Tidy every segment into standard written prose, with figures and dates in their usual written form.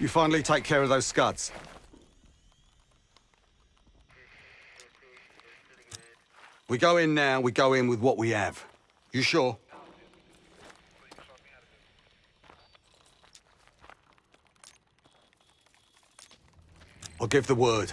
You finally take care of those scuds. We go in now, we go in with what we have. You sure? I'll give the word.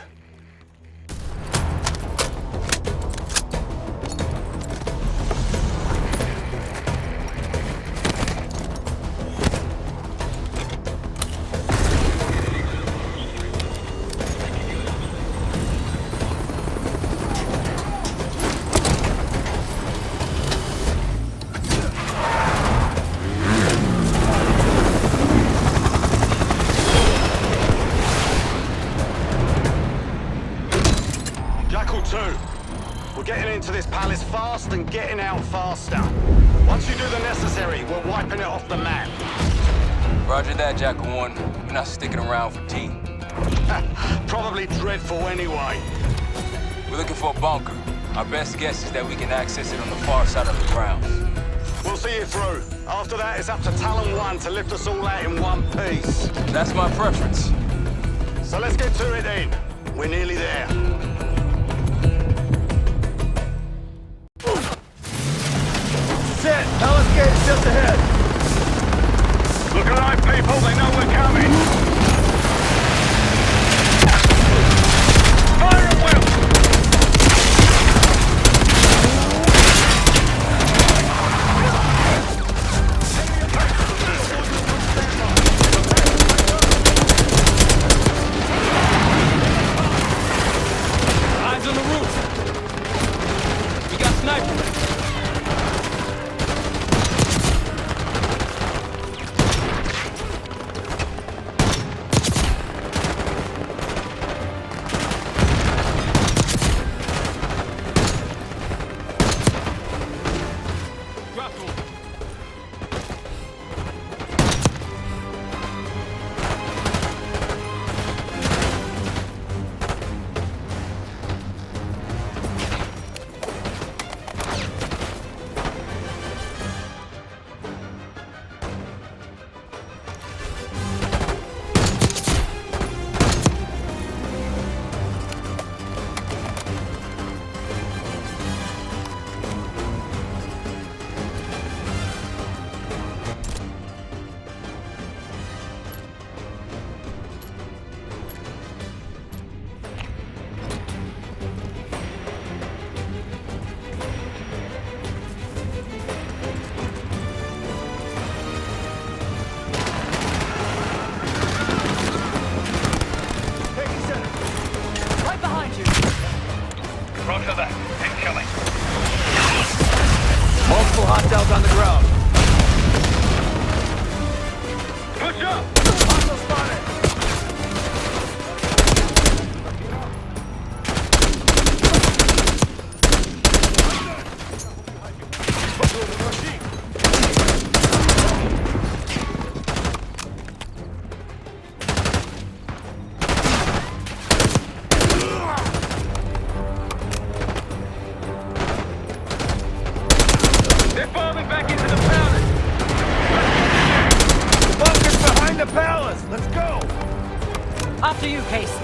We're getting into this palace fast and getting out faster. Once you do the necessary, we're wiping it off the map. Roger that, Jackal 1. We're not sticking around for tea. Probably dreadful anyway. We're looking for a bunker. Our best guess is that we can access it on the far side of the grounds. We'll see you through. After that, it's up to Talon 1 to lift us all out in one piece. That's my preference. So let's get to it then. We're nearly there. Set! Palace gate's just ahead! Look alive, people. They know we're coming. Fire at will! Eyes on the roof! We got snipers! Roger that. Incoming. Multiple hostiles on the ground. Push up! Hostile spotted! They're falling back into the palace! The bunker's behind the palace! Let's go! After you, Case.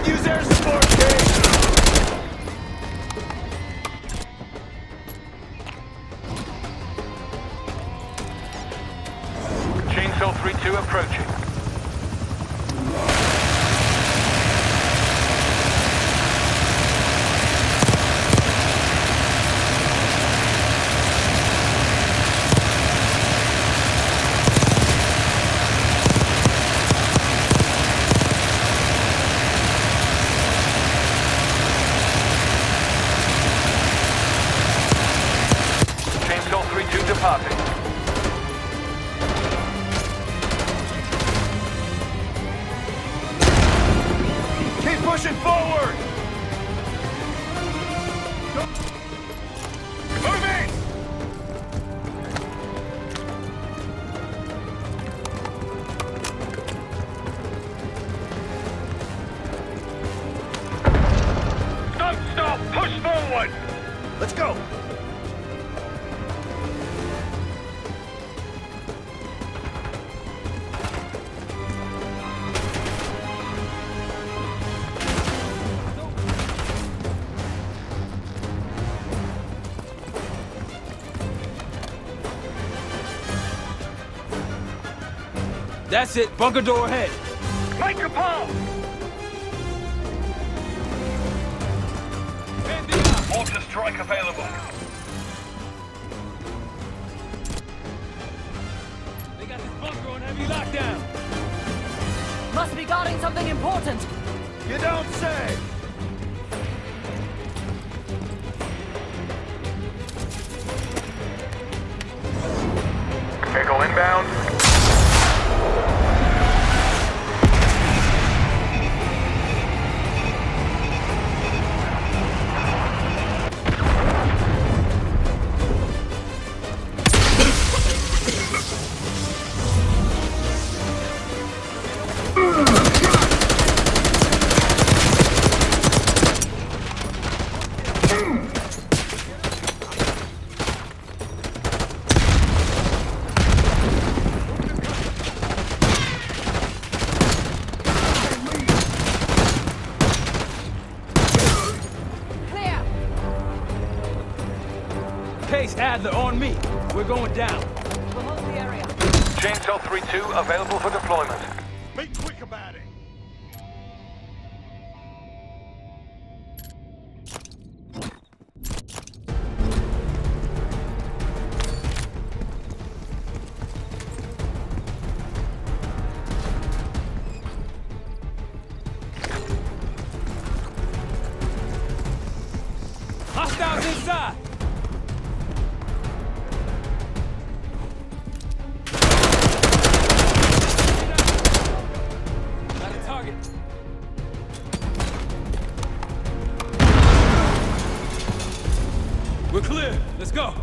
could use air support, Case! Chainsaw 3-2 approaching. Chainsaw 3-2 departing. Keep pushing forward! Moving! Don't stop! Push forward! Let's go! That's it. Bunker door ahead. Make a pass! Mortar strike available. They got this bunker on heavy lockdown. Must be guarding something important. You don't say! Vehicle inbound. Clear. Case Adler on me. We're going down. We'll hold the area. Chainsaw 3-2 available for deployment. Be quick about it! Hostiles inside. Got a target. We're clear. Let's go.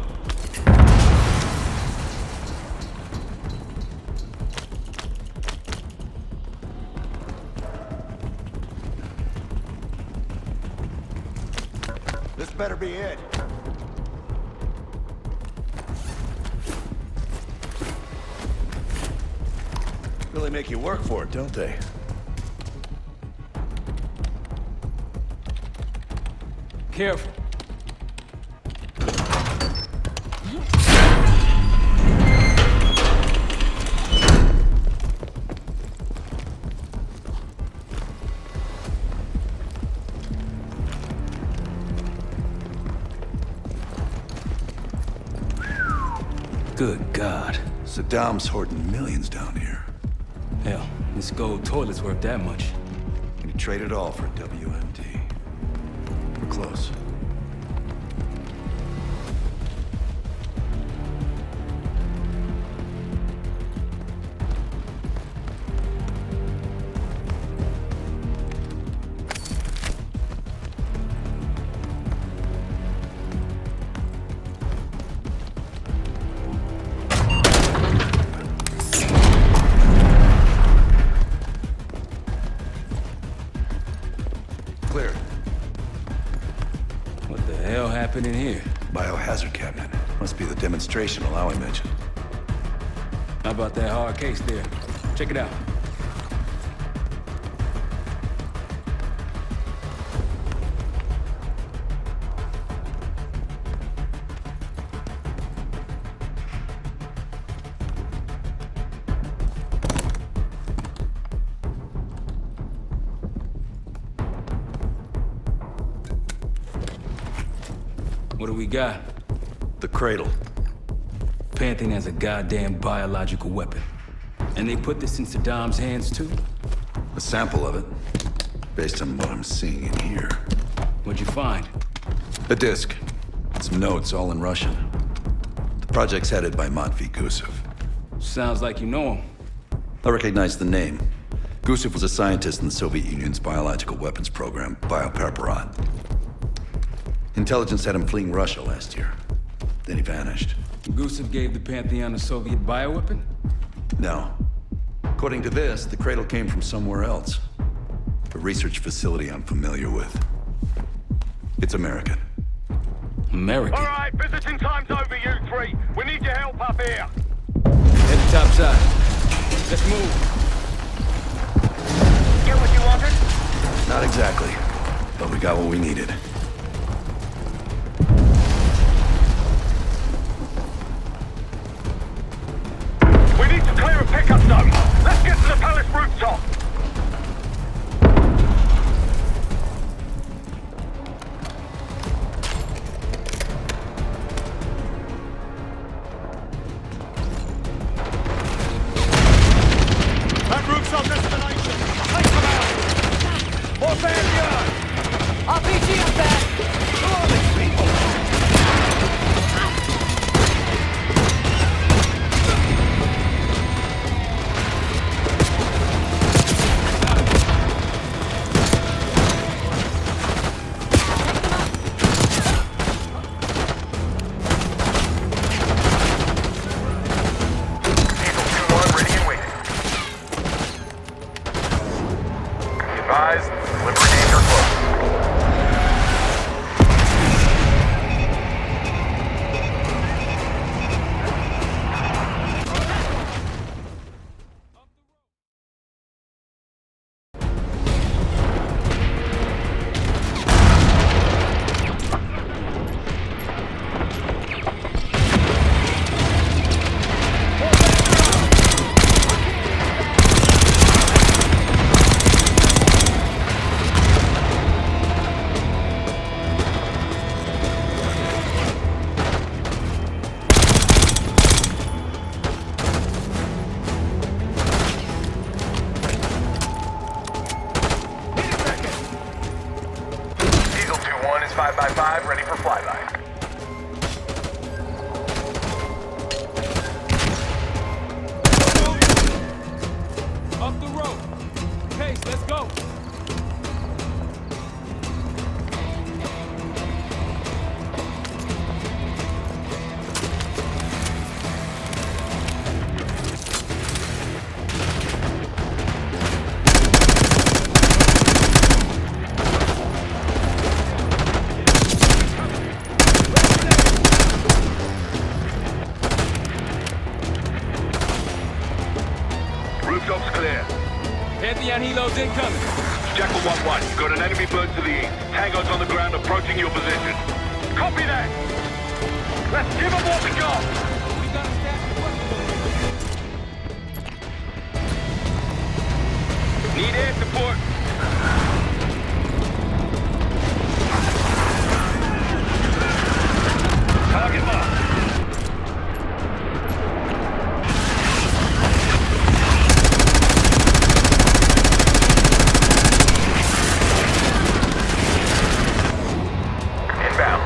This better be it. Really make you work for it, don't they? Careful. Good God. Saddam's hoarding millions down here. Hell, this gold toilet's worth that much. He'd trade it all for WMD. We're close. Clear. What the hell happened in here? Biohazard cabinet. Must be the demonstration Alawi mentioned. How about that hard case there? Check it out. What do we got? The Cradle. Pantheon has a goddamn biological weapon. And they put this in Saddam's hands too? A sample of it, based on what I'm seeing in here. What'd you find? A disc. Some notes, all in Russian. The project's headed by Matvey Gusev. Sounds like you know him. I recognize the name. Gusev was a scientist in the Soviet Union's biological weapons program, Biopreparat. Intelligence had him fleeing Russia last year. Then he vanished. Gusev gave the Pantheon a Soviet bioweapon? No. According to this, the Cradle came from somewhere else. A research facility I'm familiar with. It's American. American? All right, visiting time's over, you three. We need your help up here. Head top side. Let's move. Get what you wanted? Not exactly, but we got what we needed. We need to clear a pickup zone. Let's get to the palace rooftop. That roof's our destination. Take them out. More Pantheon. RPG up there! Who are these people? Diesel 2-1 ready and waiting. Advised, delivery danger close. Diesel 2-1 is 5x5, ready for flyby. Up the road. Case, let's go. Rooftop's clear. Pantheon helos incoming. Jackal 1-1, got an enemy bird to the east. Tango's on the ground approaching your position. Copy that! Let's give them what we got! We got a stack of weapons. Need air support. Target mark. Inbound.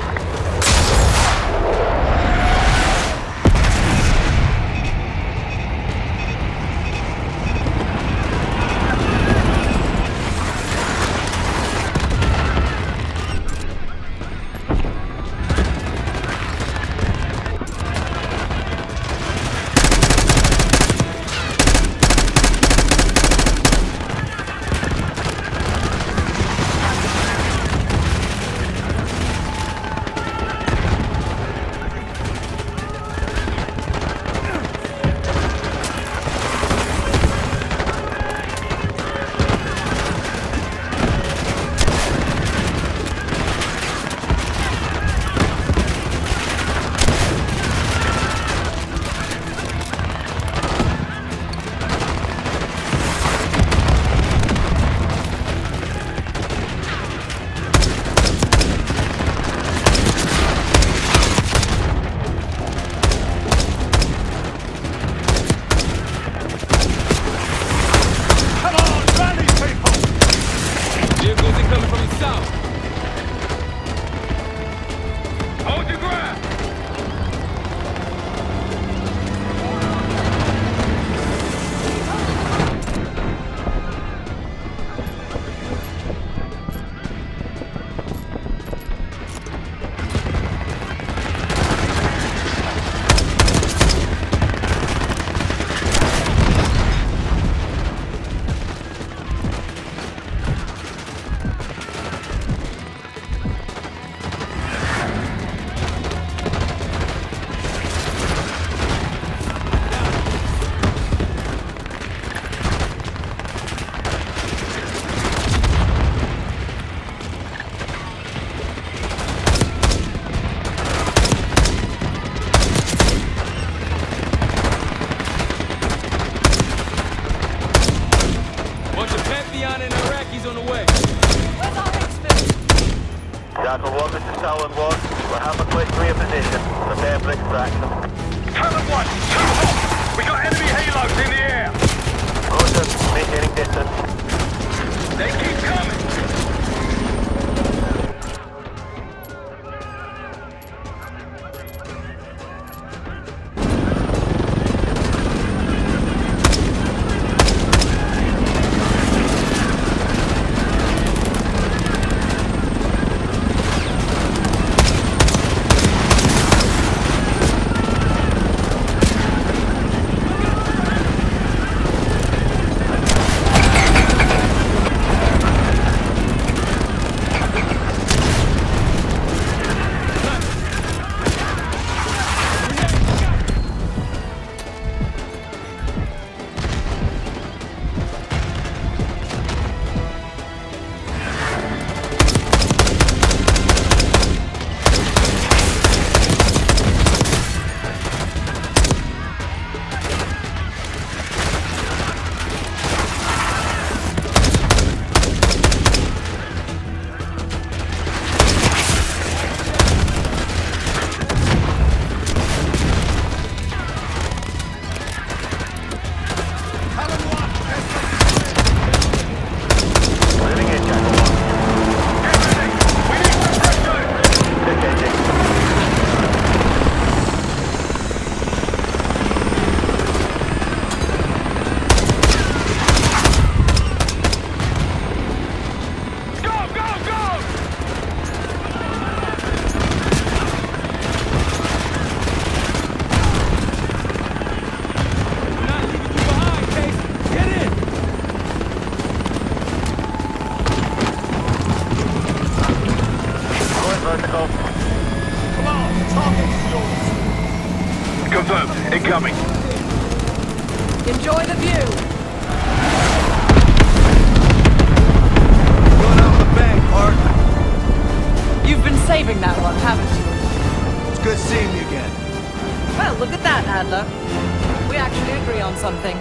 coming from the south. Hold your ground! On the way. Where's our expert? Cradle 1, this is Talon 1. We're halfway to your position. Prepare for extraction. Talon 1, too hot! We got enemy halos in the air! Roger, maintaining distance. They keep coming! Confirmed. Incoming. Enjoy the view. Going out with a bang, Park. You've been saving that one, haven't you? It's good seeing you again. Well, look at that, Adler. We actually agree on something.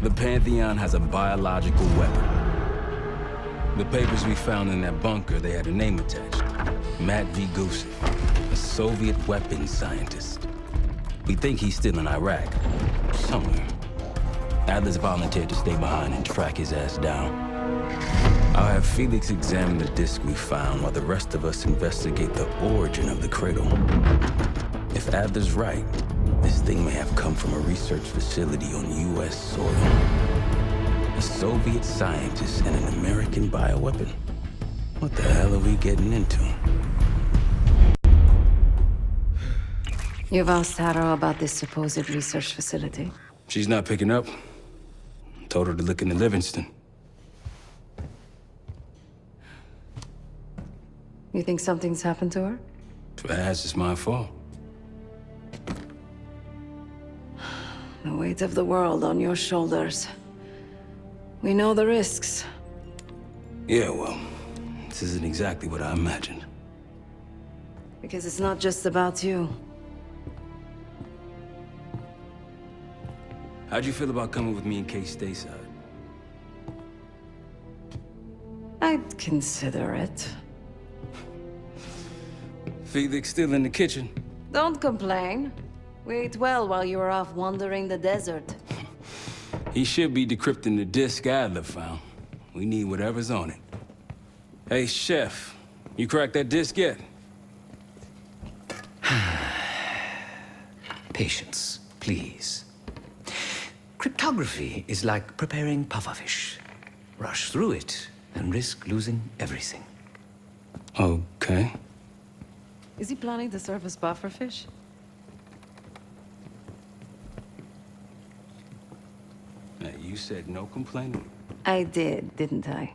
The Pantheon has a biological weapon. The papers we found in that bunker, they had a name attached. Matt V. Gusev, a Soviet weapons scientist. We think he's still in Iraq, somewhere. Adler's volunteered to stay behind and track his ass down. I'll have Felix examine the disc we found while the rest of us investigate the origin of the Cradle. If Adler's right, this thing may have come from a research facility on U.S. soil. A Soviet scientist and an American bioweapon. What the hell are we getting into? You've asked Harrow about this supposed research facility? She's not picking up. Told her to look into Livingston. You think something's happened to her? If it has, it's my fault. The weight of the world on your shoulders. We know the risks. Yeah, well, this isn't exactly what I imagined. Because it's not just about you. How'd you feel about coming with me in case stateside? I'd consider it. Felix still in the kitchen. Don't complain. We ate well while you were off wandering the desert. He should be decrypting the disk Adler found. We need whatever's on it. Hey, Chef, you cracked that disk yet? Patience, please. Cryptography is like preparing pufferfish. Rush through it and risk losing everything. Okay. Is he planning to serve us bufferfish? Now, you said no complaining. I did, didn't I?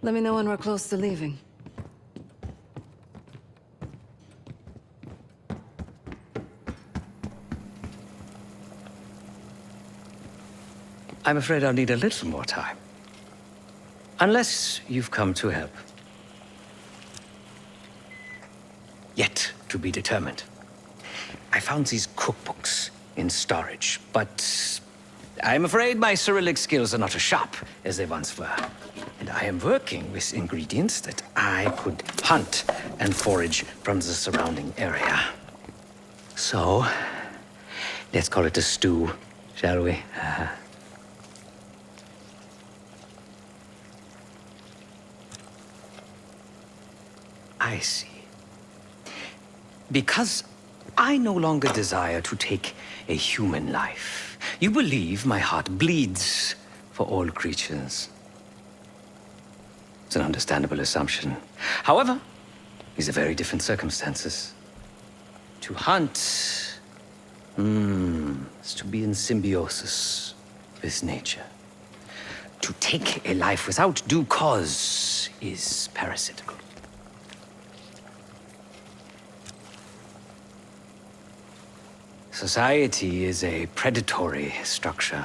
Let me know when we're close to leaving. I'm afraid I'll need a little more time. Unless you've come to help. Yet to be determined. I found these cookbooks in storage, but I'm afraid my Cyrillic skills are not as sharp as they once were. And I am working with ingredients that I could hunt and forage from the surrounding area. So, let's call it a stew, shall we? I see. Because I no longer desire to take a human life. You believe my heart bleeds for all creatures. It's an understandable assumption. However, these are very different circumstances. To hunt, is to be in symbiosis with nature. To take a life without due cause is parasitical. Society is a predatory structure.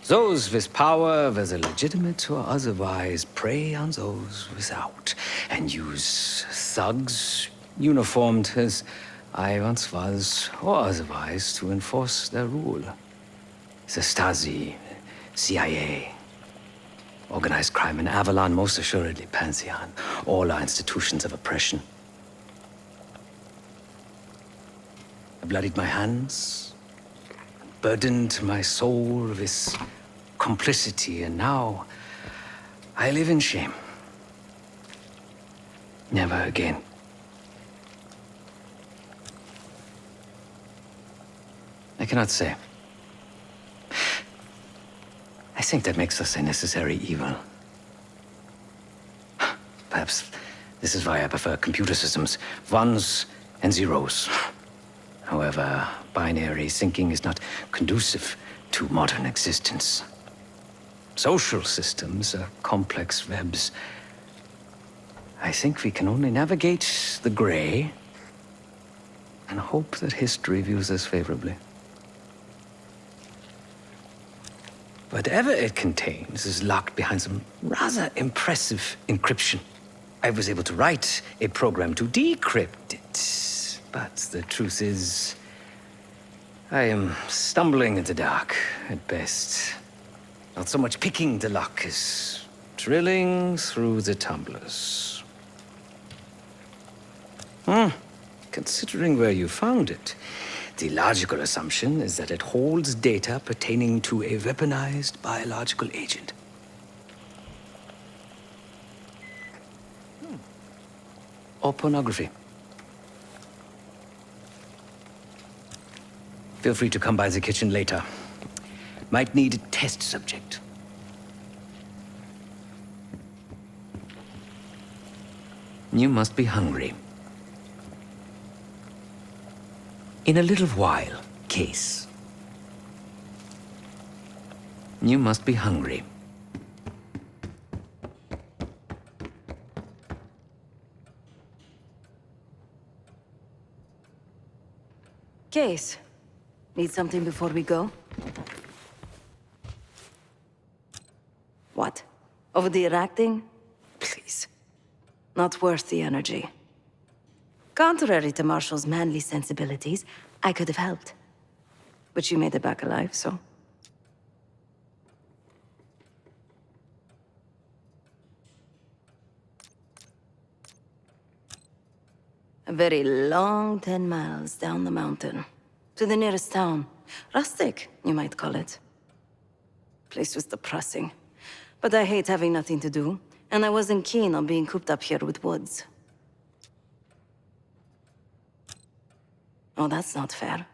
Those with power, whether legitimate or otherwise, prey on those without, and use thugs, uniformed as I once was, or otherwise, to enforce their rule. The Stasi, CIA, organized crime in Avalon, most assuredly Pantheon, all are institutions of oppression. I bloodied my hands, burdened my soul with complicity, and now I live in shame. Never again. I cannot say. I think that makes us a necessary evil. Perhaps this is why I prefer computer systems, ones and zeros. However, binary thinking is not conducive to modern existence. Social systems are complex webs. I think we can only navigate the gray and hope that history views us favorably. Whatever it contains is locked behind some rather impressive encryption. I was able to write a program to decrypt it. But the truth is, I am stumbling in the dark, at best. Not so much picking the lock as drilling through the tumblers. Considering where you found it, the logical assumption is that it holds data pertaining to a weaponized biological agent. Or pornography. Feel free to come by the kitchen later. Might need a test subject. You must be hungry. In a little while, Case. You must be hungry. Case. Need something before we go? What? Over the Iraq thing? Please. Not worth the energy. Contrary to Marshall's manly sensibilities, I could have helped. But you made it back alive, so... A very long 10 miles down the mountain. To the nearest town. Rustic, you might call it. Place was depressing. But I hate having nothing to do, and I wasn't keen on being cooped up here with woods. Oh, that's not fair.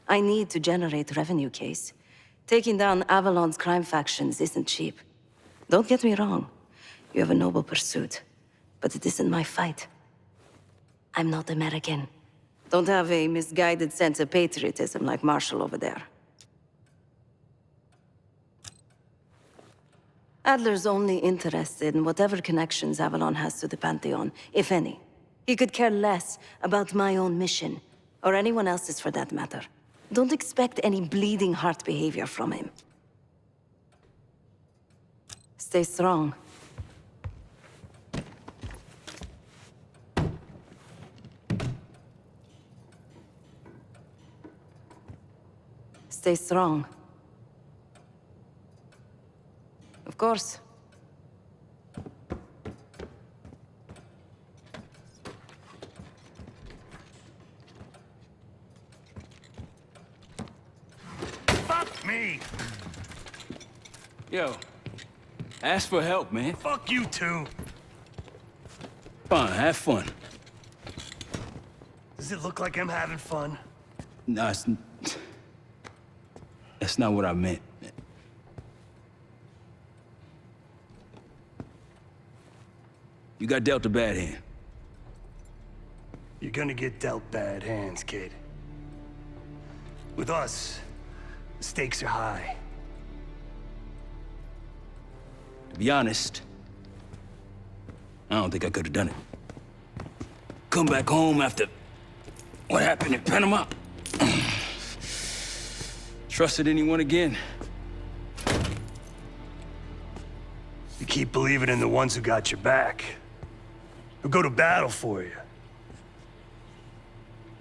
I need to generate revenue, Case. Taking down Avalon's crime factions isn't cheap. Don't get me wrong. You have a noble pursuit, but it isn't my fight. I'm not American. Don't have a misguided sense of patriotism like Marshall over there. Adler's only interested in whatever connections Avalon has to the Pantheon, if any. He could care less about my own mission, or anyone else's for that matter. Don't expect any bleeding heart behavior from him. Stay strong. Stay strong. Of course. Fuck me! Yo, ask for help, man. Fuck you too! Fine, have fun. Does it look like I'm having fun? No, that's not what I meant. You got dealt a bad hand. You're gonna get dealt bad hands, kid. With us, the stakes are high. To be honest, I don't think I could have done it. Come back home after what happened in Panama. Trusted anyone again? You keep believing in the ones who got your back, who go to battle for you.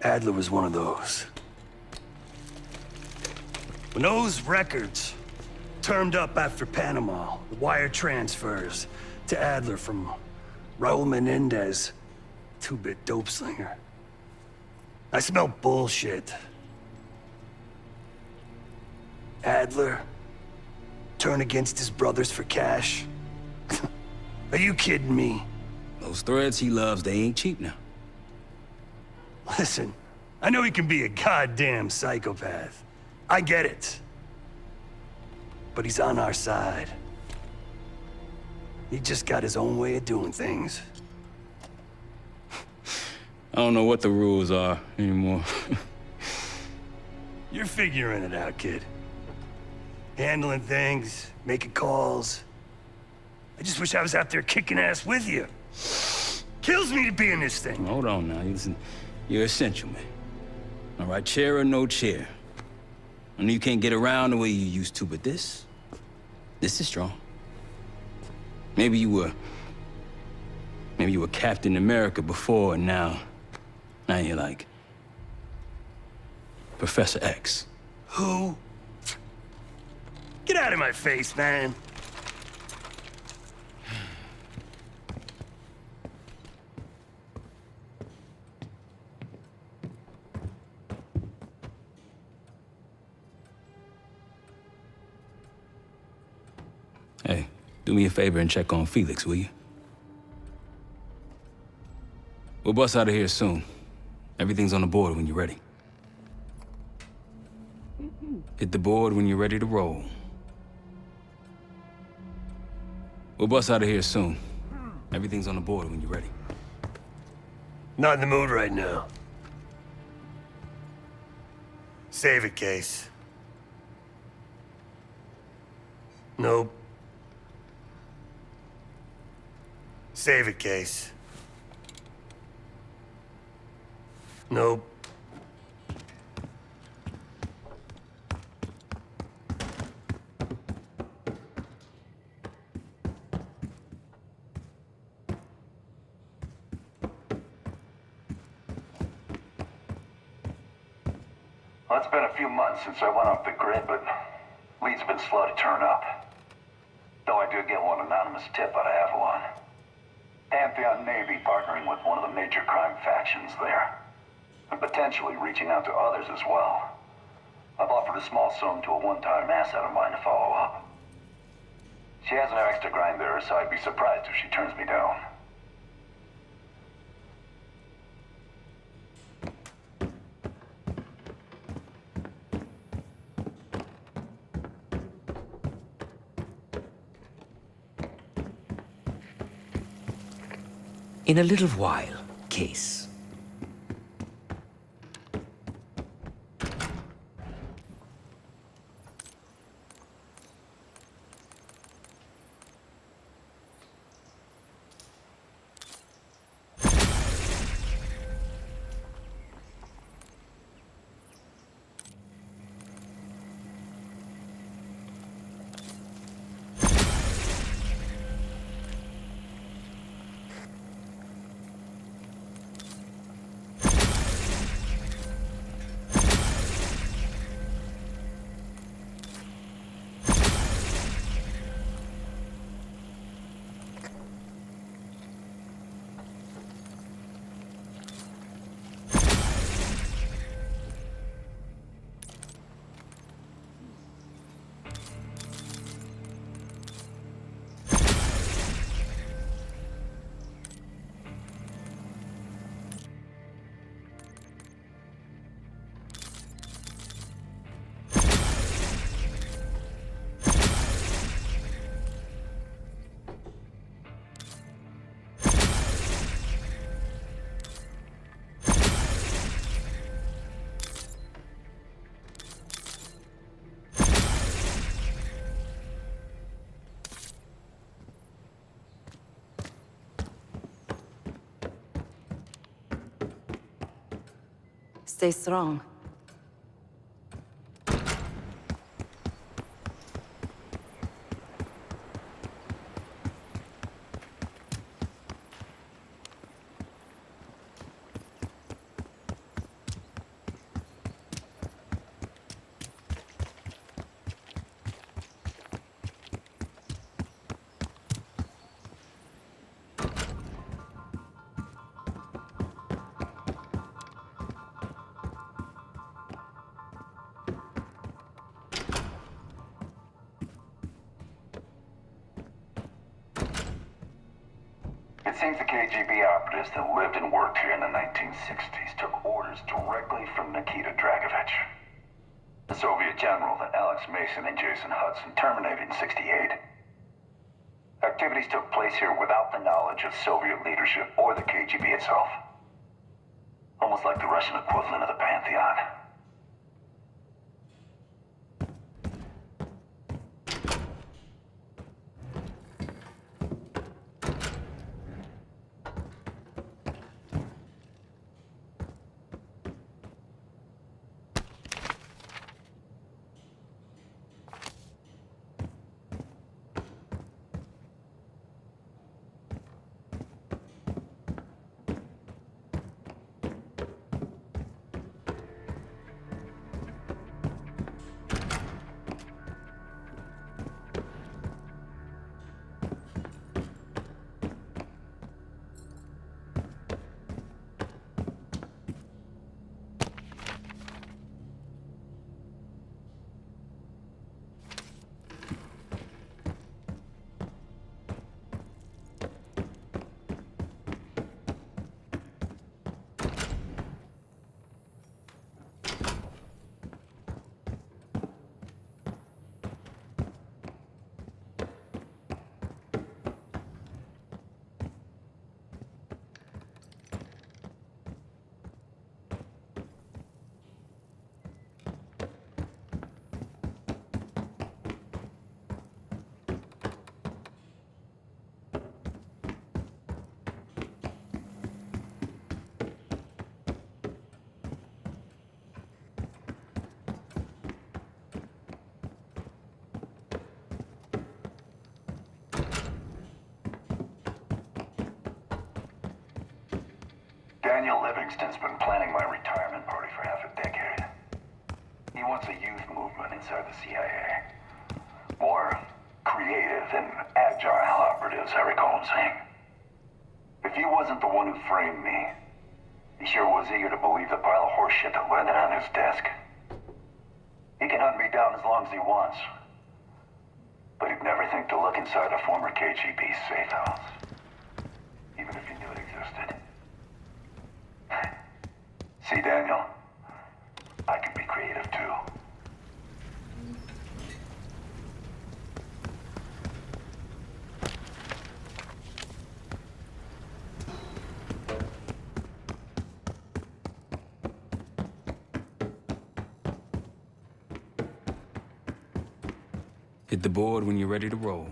Adler was one of those. When those records turned up after Panama, the wire transfers to Adler from Raul Menendez, two-bit dope slinger, I smelled bullshit. Adler turn against his brothers for cash? Are you kidding me? Those threads he loves, they ain't cheap now. Listen, I know he can be a goddamn psychopath. I get it. But he's on our side. He just got his own way of doing things. I don't know what the rules are anymore. You're figuring it out, kid. Handling things, making calls. I just wish I was out there kicking ass with you. Kills me to be in this thing. Hold on now, listen. You're essential, man. All right, chair or no chair. I know you can't get around the way you used to, but this is strong. Maybe you were Captain America before, and now you're like Professor X. Who? Get out of my face, man. Hey, do me a favor and check on Felix, will you? We'll bust out of here soon. Everything's on the board when you're ready. Hit the board when you're ready to roll. We'll bust out of here soon. Everything's on the board when you're ready. Not in the mood right now. Save it, Case. Nope. Save it, Case. Nope. Well, it's been a few months since I went off the grid, but leads have been slow to turn up. Though I do get one anonymous tip out of Avalon. Pantheon Navy partnering with one of the major crime factions there. And potentially reaching out to others as well. I've offered a small sum to a one-time asset of mine to follow up. She has an extra grind there, so I'd be surprised if she turns me down. In a little while, Case. Stay strong. It seems the KGB operatives that lived and worked here in the 1960s took orders directly from Nikita Dragovich, the Soviet general that Alex Mason and Jason Hudson terminated in '68. Activities took place here without the knowledge of Soviet leadership or the KGB itself. Almost like the Russian equivalent of the Pantheon. Daniel Livingston's been planning my retirement party for half a decade. He wants a youth movement inside the CIA. More creative and agile operatives, I recall him saying. If he wasn't the one who framed me, he sure was eager to believe the pile of horseshit that landed on his desk. He can hunt me down as long as he wants. But he'd never think to look inside a former KGB safe house. Even if he knew it existed. See, Daniel? I can be creative too. Hit the board when you're ready to roll.